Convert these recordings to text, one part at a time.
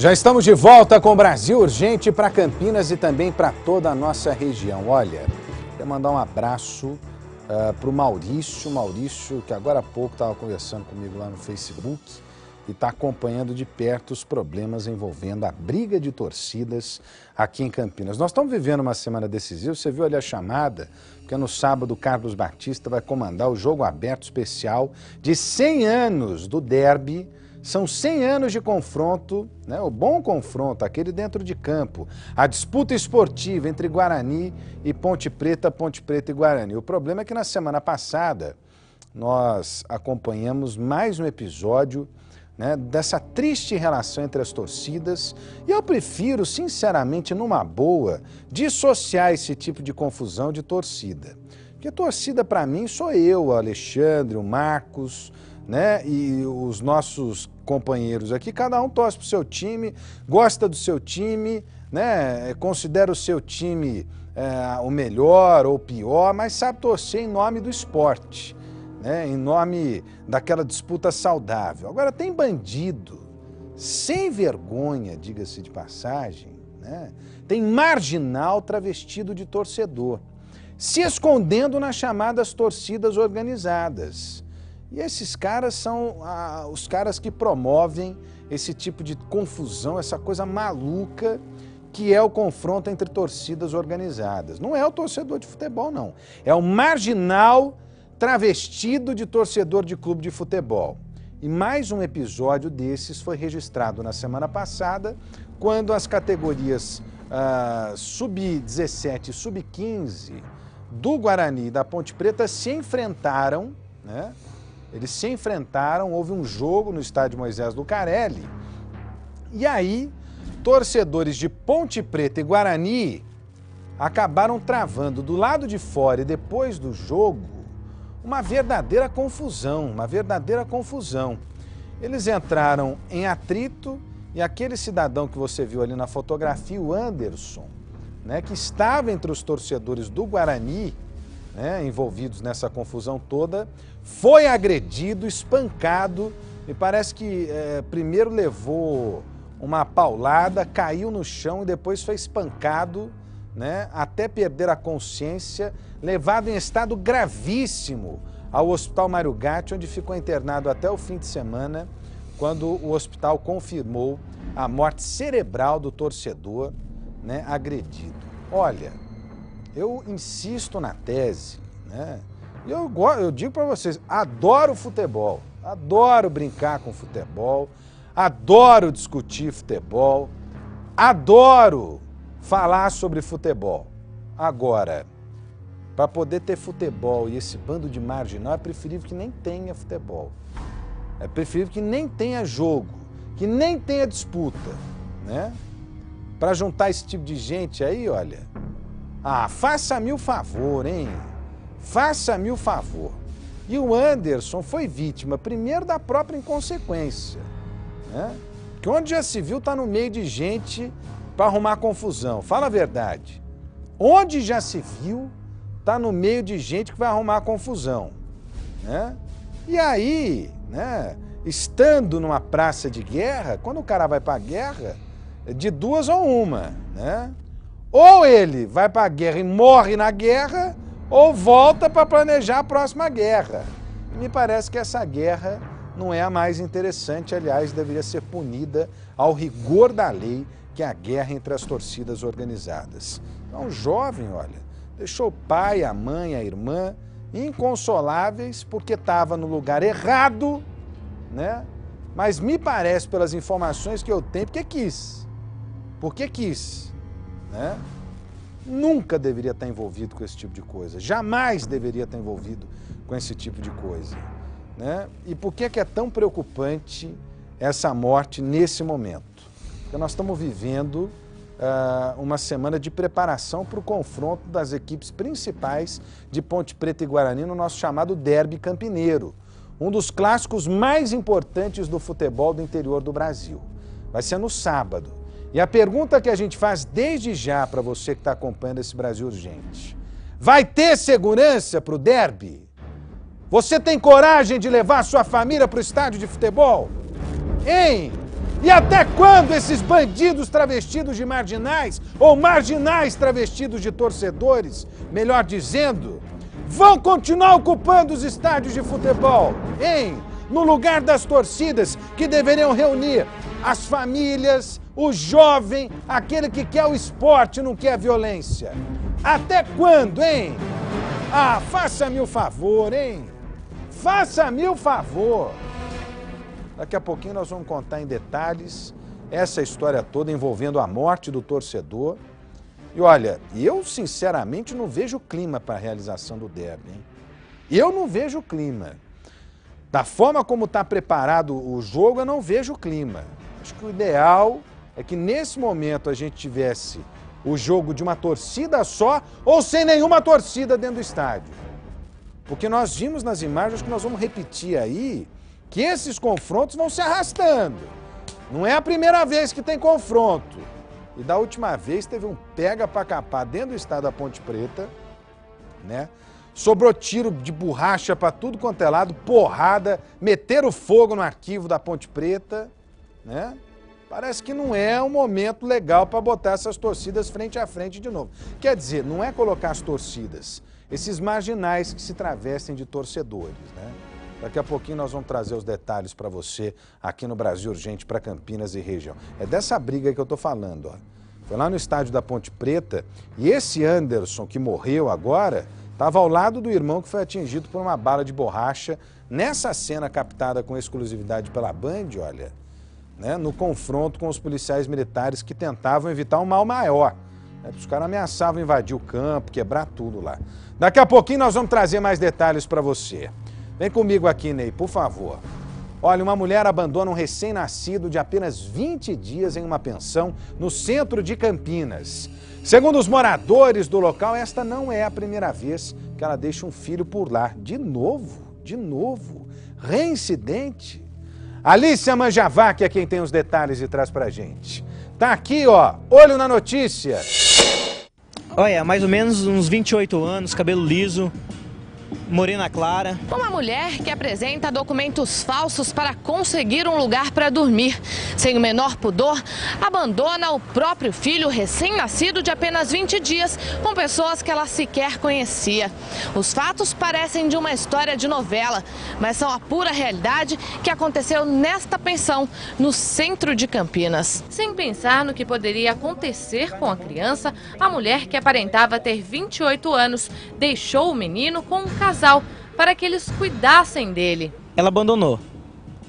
Já estamos de volta com o Brasil Urgente para Campinas e também para toda a nossa região. Olha, quero mandar um abraço para o Maurício, que agora há pouco estava conversando comigo lá no Facebook e está acompanhando de perto os problemas envolvendo a briga de torcidas aqui em Campinas. Nós estamos vivendo uma semana decisiva, você viu ali a chamada, porque no sábado o Carlos Batista vai comandar o jogo aberto especial de 100 anos do derby. São 100 anos de confronto, né? O bom confronto, aquele dentro de campo. A disputa esportiva entre Guarani e Ponte Preta e Guarani. O problema é que na semana passada nós acompanhamos mais um episódio, né, dessa triste relação entre as torcidas. E eu prefiro, sinceramente, numa boa, dissociar esse tipo de confusão de torcida. Porque torcida, para mim, sou eu, o Alexandre, o Marcos, né, e os nossos companheiros aqui, cada um torce pro seu time, gosta do seu time, né, considera o seu time o melhor ou o pior, mas sabe torcer em nome do esporte, né, em nome daquela disputa saudável. Agora tem bandido, sem vergonha, diga-se de passagem, né, tem marginal travestido de torcedor, se escondendo nas chamadas torcidas organizadas. E esses caras são os caras que promovem esse tipo de confusão, essa coisa maluca que é o confronto entre torcidas organizadas. Não é o torcedor de futebol, não. É o marginal travestido de torcedor de clube de futebol. E mais um episódio desses foi registrado na semana passada, quando as categorias sub-17 e sub-15 do Guarani e da Ponte Preta se enfrentaram, né? Eles se enfrentaram, houve um jogo no estádio Moisés Lucarelli, e aí torcedores de Ponte Preta e Guarani acabaram travando do lado de fora e depois do jogo uma verdadeira confusão, Eles entraram em atrito e aquele cidadão que você viu ali na fotografia, o Anderson, né, que estava entre os torcedores do Guarani, né, envolvidos nessa confusão toda, foi agredido, espancado, e parece que primeiro levou uma paulada, caiu no chão e depois foi espancado, né, até perder a consciência, levado em estado gravíssimo ao Hospital Mário Gatti, onde ficou internado até o fim de semana, quando o hospital confirmou a morte cerebral do torcedor, né, agredido. Olha, eu insisto na tese, né? Eu digo para vocês, adoro futebol, adoro brincar com futebol, adoro discutir futebol, adoro falar sobre futebol. Agora, para poder ter futebol e esse bando de marginal, é preferível que nem tenha futebol. É preferível que nem tenha jogo, que nem tenha disputa, né? Para juntar esse tipo de gente aí, olha... faça-me o favor, hein? Faça-me o favor. E o Anderson foi vítima, primeiro, da própria inconsequência, né? Que onde já se viu tá no meio de gente para arrumar confusão. Fala a verdade. Onde já se viu tá no meio de gente que vai arrumar confusão, né? E aí, né, estando numa praça de guerra, quando o cara vai para a guerra, é de duas ou uma, né? Ou ele vai para a guerra e morre na guerra, ou volta para planejar a próxima guerra. E me parece que essa guerra não é a mais interessante, aliás, deveria ser punida ao rigor da lei, que é a guerra entre as torcidas organizadas. Então, o jovem, olha, deixou o pai, a mãe, a irmã inconsoláveis porque estava no lugar errado, né? Mas me parece, pelas informações que eu tenho, porque quis, né? Nunca deveria estar envolvido com esse tipo de coisa, jamais deveria estar envolvido com esse tipo de coisa, né? E por que é tão preocupante essa morte nesse momento? Porque nós estamos vivendo uma semana de preparação para o confronto das equipes principais de Ponte Preta e Guarani no nosso chamado derby campineiro, um dos clássicos mais importantes do futebol do interior do Brasil. Vai ser no sábado. E a pergunta que a gente faz desde já para você que está acompanhando esse Brasil Urgente: vai ter segurança para o derby? Você tem coragem de levar sua família para o estádio de futebol? Hein? E até quando esses bandidos travestidos de marginais, ou marginais travestidos de torcedores, melhor dizendo, vão continuar ocupando os estádios de futebol, hein? No lugar das torcidas que deveriam reunir as famílias, o jovem, aquele que quer o esporte e não quer a violência. Até quando, hein? Ah, faça-me o favor, hein? Faça-me o favor. Daqui a pouquinho nós vamos contar em detalhes essa história toda envolvendo a morte do torcedor. E olha, eu sinceramente não vejo clima para a realização do derby, hein? Eu não vejo clima. Da forma como está preparado o jogo, eu não vejo clima. Acho que o ideal é que nesse momento a gente tivesse o jogo de uma torcida só ou sem nenhuma torcida dentro do estádio. Porque nós vimos nas imagens que nós vamos repetir aí que esses confrontos vão se arrastando. Não é a primeira vez que tem confronto. E da última vez teve um pega pra capar dentro do estádio da Ponte Preta, né? Sobrou tiro de borracha pra tudo quanto é lado, porrada, meteram fogo no arquivo da Ponte Preta, né? Parece que não é um momento legal para botar essas torcidas frente a frente de novo. Quer dizer, não é colocar as torcidas, esses marginais que se travestem de torcedores, né? Daqui a pouquinho nós vamos trazer os detalhes para você aqui no Brasil Urgente para Campinas e região. É dessa briga que eu tô falando, ó. Foi lá no estádio da Ponte Preta e esse Anderson que morreu agora estava ao lado do irmão que foi atingido por uma bala de borracha nessa cena captada com exclusividade pela Band, olha, né, no confronto com os policiais militares que tentavam evitar um mal maior. Os caras ameaçavam invadir o campo, quebrar tudo lá. Daqui a pouquinho nós vamos trazer mais detalhes para você. Vem comigo aqui, Ney, por favor. Olha, uma mulher abandona um recém-nascido de apenas 20 dias em uma pensão no centro de Campinas. Segundo os moradores do local, esta não é a primeira vez que ela deixa um filho por lá. De novo, reincidente. Alícia Manjavac é quem tem os detalhes e traz pra gente. Tá aqui, ó, olho na notícia. Olha, mais ou menos uns 28 anos, cabelo liso, morena clara. Uma mulher que apresenta documentos falsos para conseguir um lugar para dormir. Sem o menor pudor, abandona o próprio filho recém-nascido de apenas 20 dias com pessoas que ela sequer conhecia. Os fatos parecem de uma história de novela, mas são a pura realidade que aconteceu nesta pensão, no centro de Campinas. Sem pensar no que poderia acontecer com a criança, a mulher que aparentava ter 28 anos deixou o menino com um casal para que eles cuidassem dele. Ela abandonou.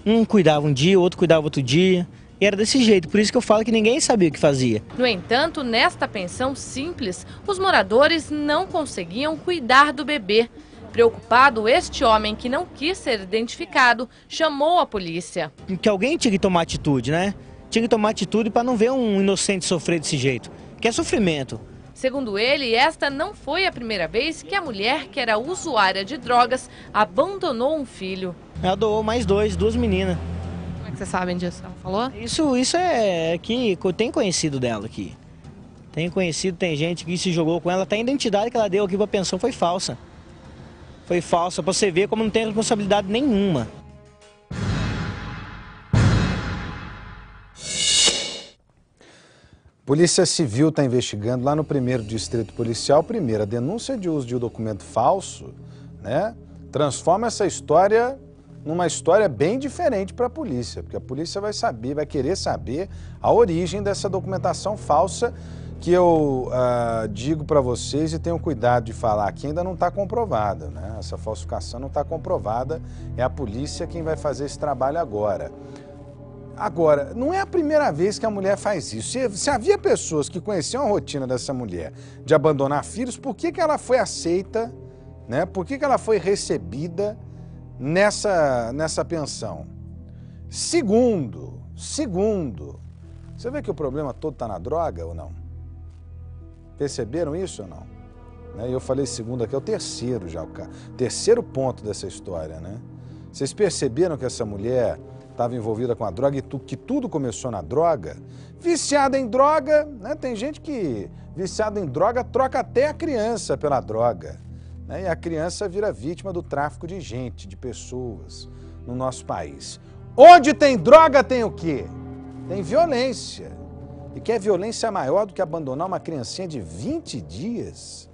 Um cuidava um dia, o outro cuidava outro dia. E era desse jeito, por isso que eu falo que ninguém sabia o que fazia. No entanto, nesta pensão simples, os moradores não conseguiam cuidar do bebê. Preocupado, este homem, que não quis ser identificado, chamou a polícia. Que alguém tinha que tomar atitude, né? Tinha que tomar atitude para não ver um inocente sofrer desse jeito, que é sofrimento. Segundo ele, esta não foi a primeira vez que a mulher, que era usuária de drogas, abandonou um filho. Ela doou mais duas meninas. Como é que vocês sabem disso? Ela falou? Isso é que eu tenho conhecido dela aqui. Tenho conhecido, tem gente que se jogou com ela, até a identidade que ela deu aqui para pensão foi falsa. Foi falsa, para você ver como não tem responsabilidade nenhuma. Polícia Civil está investigando lá no 1º Distrito Policial, primeira denúncia de uso de um documento falso, né? Transforma essa história numa história bem diferente para a polícia, porque a polícia vai saber, vai querer saber a origem dessa documentação falsa que eu digo para vocês e tenho cuidado de falar que ainda não está comprovada, né? Essa falsificação não está comprovada, é a polícia quem vai fazer esse trabalho agora. Agora, não é a primeira vez que a mulher faz isso. Se havia pessoas que conheciam a rotina dessa mulher de abandonar filhos, por que ela foi aceita, né? Por que ela foi recebida nessa pensão? Segundo, você vê que o problema todo está na droga ou não? Perceberam isso ou não? Eu falei segundo aqui, é o terceiro já, o terceiro ponto dessa história, né? Vocês perceberam que essa mulher estava envolvida com a droga e que tudo começou na droga? Viciada em droga, né? Tem gente que, viciada em droga, troca até a criança pela droga, né? E a criança vira vítima do tráfico de gente, de pessoas no nosso país. Onde tem droga tem o quê? tem violência. E que é violência maior do que abandonar uma criancinha de 20 dias.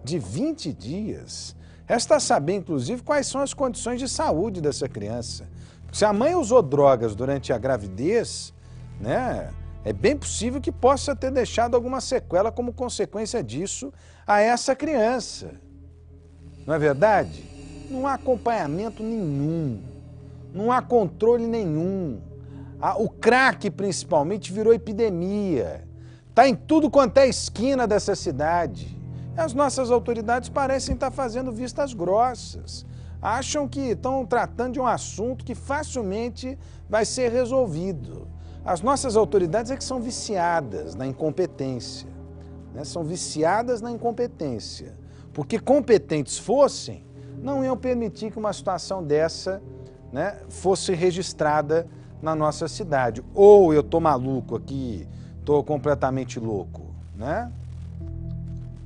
De 20 dias. Resta saber, inclusive, quais são as condições de saúde dessa criança. Se a mãe usou drogas durante a gravidez, né, é bem possível que possa ter deixado alguma sequela como consequência disso a essa criança. Não é verdade? Não há acompanhamento nenhum, não há controle nenhum. O crack, principalmente, virou epidemia. Está em tudo quanto é esquina dessa cidade. As nossas autoridades parecem estar fazendo vistas grossas. Acham que estão tratando de um assunto que facilmente vai ser resolvido. As nossas autoridades é que são viciadas na incompetência, né? São viciadas na incompetência. Porque competentes fossem, não iam permitir que uma situação dessa, né, fosse registrada na nossa cidade. Ou eu estou maluco aqui, estou completamente louco, né?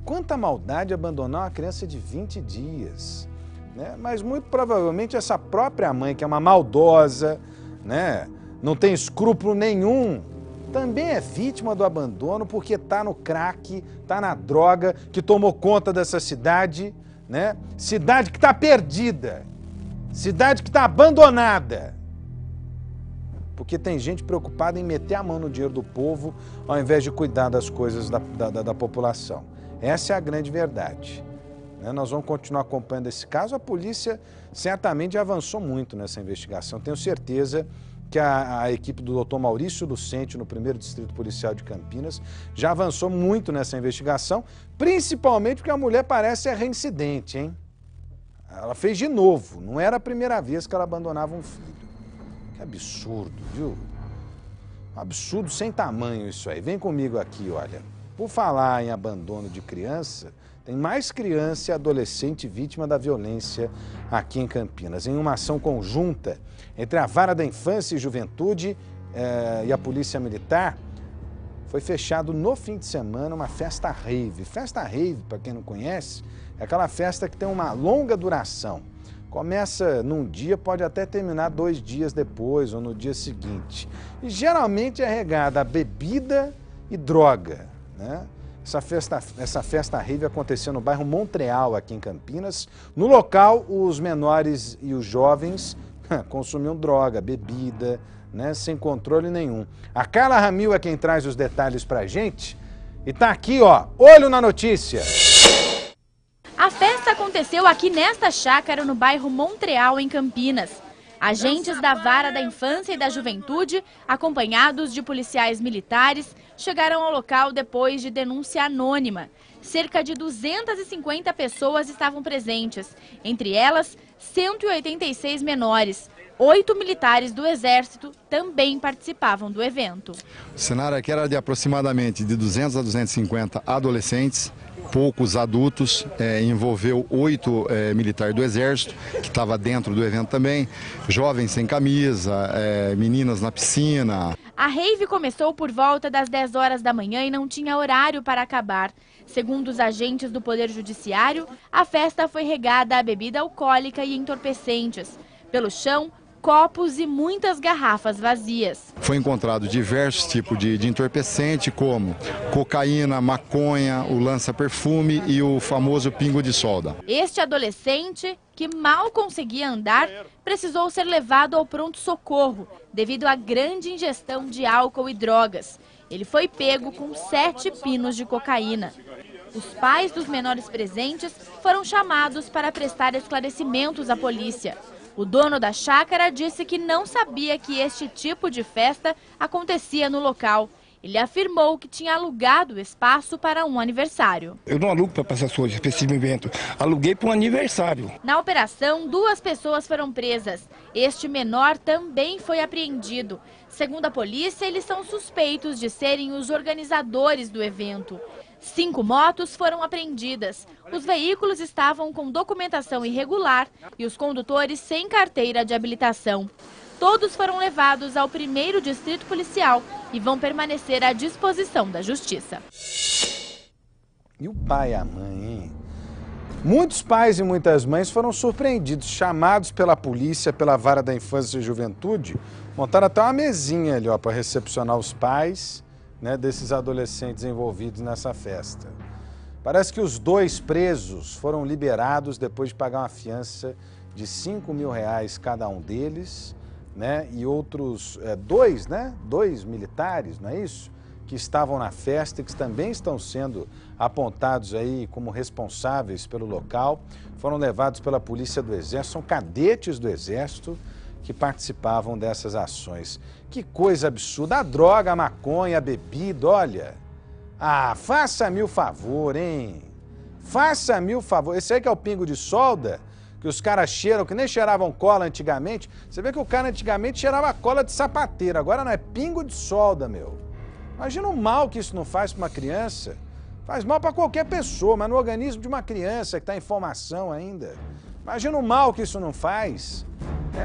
Quanta maldade abandonar uma criança de 20 dias, né? Mas muito provavelmente essa própria mãe, que é uma maldosa, né, não tem escrúpulo nenhum, também é vítima do abandono porque está no crack, está na droga que tomou conta dessa cidade, né? Cidade que está perdida, cidade que está abandonada. Porque tem gente preocupada em meter a mão no dinheiro do povo ao invés de cuidar das coisas da população. Essa é a grande verdade. Nós vamos continuar acompanhando esse caso. A polícia certamente avançou muito nessa investigação. Tenho certeza que a equipe do Dr. Maurício Lucente, no 1º Distrito Policial de Campinas, já avançou muito nessa investigação, principalmente porque a mulher parece reincidente, hein? Ela fez de novo, não era a primeira vez que ela abandonava um filho. Que absurdo, viu? Um absurdo sem tamanho isso aí. Vem comigo aqui, olha. Por falar em abandono de criança, tem mais criança e adolescente vítima da violência aqui em Campinas. Em uma ação conjunta entre a Vara da Infância e Juventude e a Polícia Militar, foi fechado no fim de semana uma festa rave. Festa rave, para quem não conhece, é aquela festa que tem uma longa duração. Começa num dia, pode até terminar 2 dias depois ou no dia seguinte. E geralmente é regada a bebida e droga, né? Essa festa rave aconteceu no bairro Montreal, aqui em Campinas. No local, os menores e os jovens consumiam droga, bebida, né, sem controle nenhum. A Carla Ramil é quem traz os detalhes pra gente. E tá aqui, ó, olho na notícia. A festa aconteceu aqui nesta chácara, no bairro Montreal, em Campinas. Agentes da Vara da Infância e da Juventude, acompanhados de policiais militares, chegaram ao local depois de denúncia anônima. Cerca de 250 pessoas estavam presentes, entre elas 186 menores. 8 militares do Exército também participavam do evento. O cenário aqui era de aproximadamente de 200 a 250 adolescentes, poucos adultos, envolveu 8 militares do Exército, que estava dentro do evento também, jovens sem camisa, meninas na piscina. A rave começou por volta das 10 horas da manhã e não tinha horário para acabar. Segundo os agentes do Poder Judiciário, a festa foi regada a bebida alcoólica e entorpecentes. Pelo chão, copos e muitas garrafas vazias. Foi encontrado diversos tipos de entorpecente, como cocaína, maconha, o lança-perfume e o famoso pingo de solda. Este adolescente, que mal conseguia andar, precisou ser levado ao pronto-socorro devido à grande ingestão de álcool e drogas. Ele foi pego com 7 pinos de cocaína. Os pais dos menores presentes foram chamados para prestar esclarecimentos à polícia. O dono da chácara disse que não sabia que este tipo de festa acontecia no local. Ele afirmou que tinha alugado o espaço para um aniversário. Eu não alugo para passar hoje esse evento, aluguei para um aniversário. Na operação, 2 pessoas foram presas. Este menor também foi apreendido. Segundo a polícia, eles são suspeitos de serem os organizadores do evento. 5 motos foram apreendidas. Os veículos estavam com documentação irregular e os condutores sem carteira de habilitação. Todos foram levados ao 1º Distrito Policial e vão permanecer à disposição da Justiça. E o pai e a mãe, hein? Muitos pais e muitas mães foram surpreendidos, chamados pela polícia, pela Vara da Infância e Juventude, montaram até uma mesinha ali, ó, para recepcionar os pais, né, desses adolescentes envolvidos nessa festa. Parece que os 2 presos foram liberados depois de pagar uma fiança de R$5 mil cada um deles, né, e outros 2 militares, não é isso? Que estavam na festa e que também estão sendo apontados aí como responsáveis pelo local, foram levados pela Polícia do Exército, são cadetes do Exército que participavam dessas ações. Que coisa absurda, a droga, a maconha, a bebida, olha. Ah, faça-me o favor, hein? Faça-me o favor. Esse aí que é o pingo de solda, que os caras cheiram, que nem cheiravam cola antigamente. Você vê que o cara antigamente cheirava cola de sapateiro, agora não é pingo de solda, meu. Imagina o mal que isso não faz para uma criança. Faz mal para qualquer pessoa, mas no organismo de uma criança que está em formação ainda. Imagina o mal que isso não faz.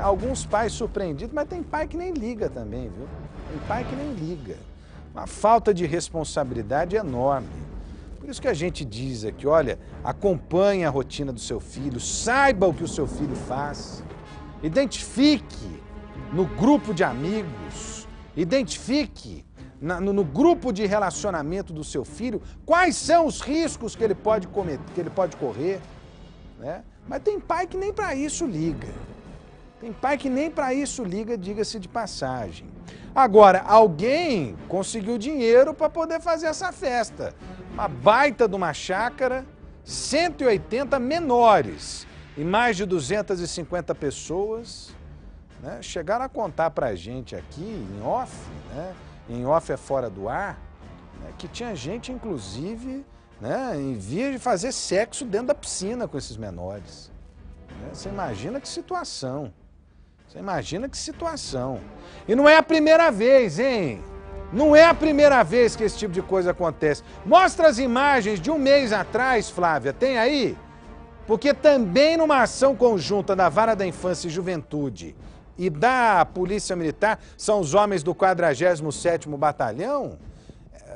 Alguns pais surpreendidos, mas tem pai que nem liga também, viu? Tem pai que nem liga. Uma falta de responsabilidade enorme. Por isso que a gente diz aqui, olha, acompanhe a rotina do seu filho, saiba o que o seu filho faz, identifique no grupo de amigos, identifique no grupo de relacionamento do seu filho quais são os riscos que ele pode correr, né? Mas tem pai que nem para isso liga. Tem pai que nem para isso liga, diga-se de passagem. Agora, alguém conseguiu dinheiro para poder fazer essa festa. Uma baita de uma chácara, 180 menores e mais de 250 pessoas, né? Chegaram a contar para a gente aqui, em off, né? Em off é fora do ar, né? Que tinha gente, inclusive, né, em via de fazer sexo dentro da piscina com esses menores. Né? Você imagina que situação. Você imagina que situação. E não é a primeira vez, hein? Não é a primeira vez que esse tipo de coisa acontece. Mostra as imagens de um mês atrás, Flávia, tem aí? Porque também numa ação conjunta da Vara da Infância e Juventude e da Polícia Militar, são os homens do 47º Batalhão,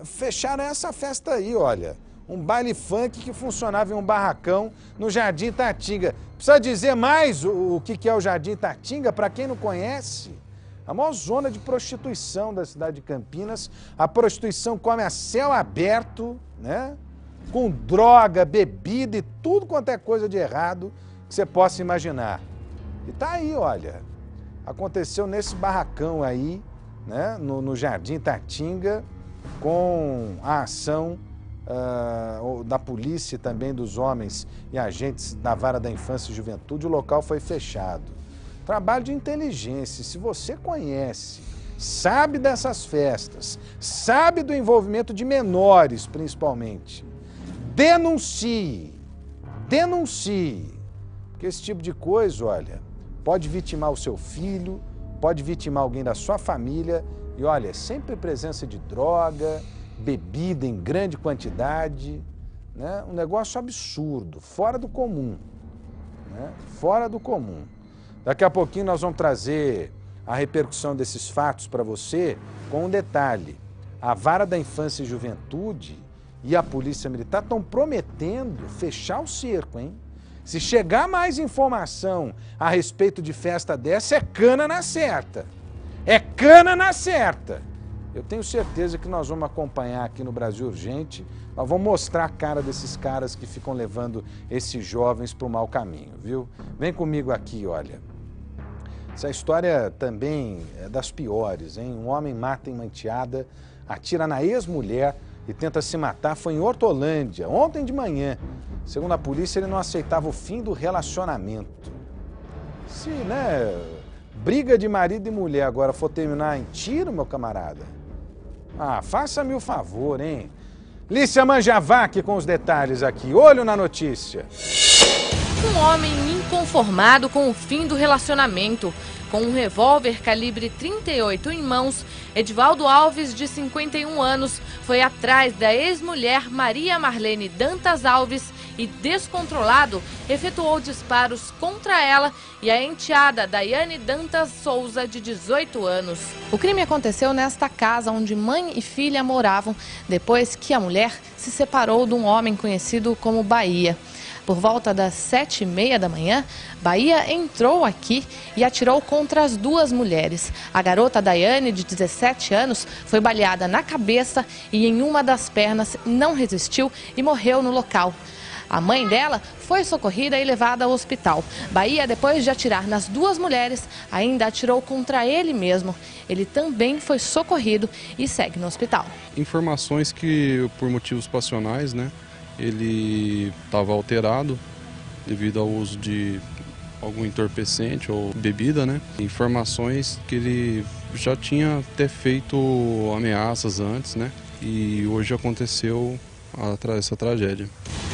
fecharam essa festa aí, olha. Um baile funk que funcionava em um barracão no Jardim Tatinga. Precisa dizer mais o que é o Jardim Tatinga, para quem não conhece? A maior zona de prostituição da cidade de Campinas. A prostituição come a céu aberto, né? Com droga, bebida e tudo quanto é coisa de errado que você possa imaginar. E tá aí, olha. Aconteceu nesse barracão aí, né? No Jardim Tatinga, com a ação da polícia e também dos homens e agentes da Vara da Infância e Juventude. O local foi fechado. Trabalho de inteligência. Se você conhece, sabe dessas festas, sabe do envolvimento de menores, principalmente, denuncie. Denuncie. Porque esse tipo de coisa, olha, pode vitimar o seu filho, pode vitimar alguém da sua família. E olha, sempre presença de droga, bebida em grande quantidade, né? Um negócio absurdo, fora do comum, né? Fora do comum. Daqui a pouquinho nós vamos trazer a repercussão desses fatos para você com um detalhe. A Vara da Infância e Juventude e a Polícia Militar estão prometendo fechar o cerco, hein? Se chegar mais informação a respeito de festa dessa, é cana na certa. É cana na certa. Eu tenho certeza que nós vamos acompanhar aqui no Brasil Urgente, nós vamos mostrar a cara desses caras que ficam levando esses jovens para o mau caminho, viu? Vem comigo aqui, olha. Essa história também é das piores, hein? Um homem mata em Mantiada, atira na ex-mulher e tenta se matar. Foi em Hortolândia, ontem de manhã. Segundo a polícia, ele não aceitava o fim do relacionamento. Se, né, briga de marido e mulher agora for terminar em tiro, meu camarada, ah, faça-me o favor, hein? Lícia Manjavac com os detalhes aqui. Olho na notícia. Um homem inconformado com o fim do relacionamento. Com um revólver calibre 38 em mãos, Edivaldo Alves, de 51 anos, foi atrás da ex-mulher Maria Marlene Dantas Alves e, descontrolado, efetuou disparos contra ela e a enteada Daiane Dantas Souza, de 18 anos. O crime aconteceu nesta casa onde mãe e filha moravam, depois que a mulher se separou de um homem conhecido como Bahia. Por volta das 7h30 da manhã, Bahia entrou aqui e atirou contra as duas mulheres. A garota Daiane, de 17 anos, foi baleada na cabeça e em uma das pernas, não resistiu e morreu no local. A mãe dela foi socorrida e levada ao hospital. Bahia, depois de atirar nas duas mulheres, ainda atirou contra ele mesmo. Ele também foi socorrido e segue no hospital. Informações que, por motivos passionais, né, ele estava alterado devido ao uso de algum entorpecente ou bebida, né? Informações que ele já tinha até feito ameaças antes, né? E hoje aconteceu essa tragédia.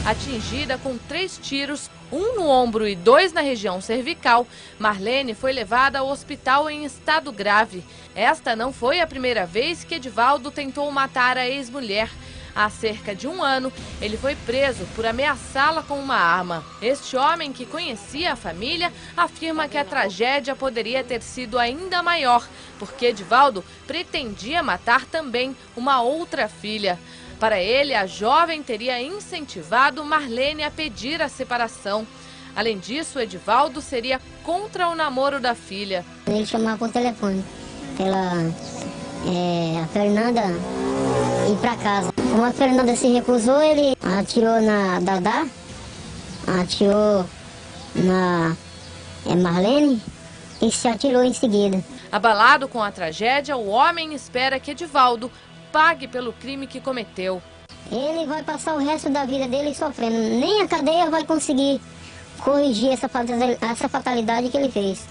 Atingida com 3 tiros, 1 no ombro e 2 na região cervical, Marlene foi levada ao hospital em estado grave. Esta não foi a primeira vez que Edivaldo tentou matar a ex-mulher. Há cerca de 1 ano, ele foi preso por ameaçá-la com uma arma. Este homem, que conhecia a família, afirma que a tragédia poderia ter sido ainda maior, porque Edivaldo pretendia matar também uma outra filha. Para ele, a jovem teria incentivado Marlene a pedir a separação. Além disso, Edivaldo seria contra o namoro da filha. Ele chamava por telefone, a Fernanda ir para casa. Como a Fernanda se recusou, ele atirou na Dadá, atirou na Marlene e se atirou em seguida. Abalado com a tragédia, o homem espera que Edivaldo pague pelo crime que cometeu. Ele vai passar o resto da vida dele sofrendo. Nem a cadeia vai conseguir corrigir essa fatalidade que ele fez.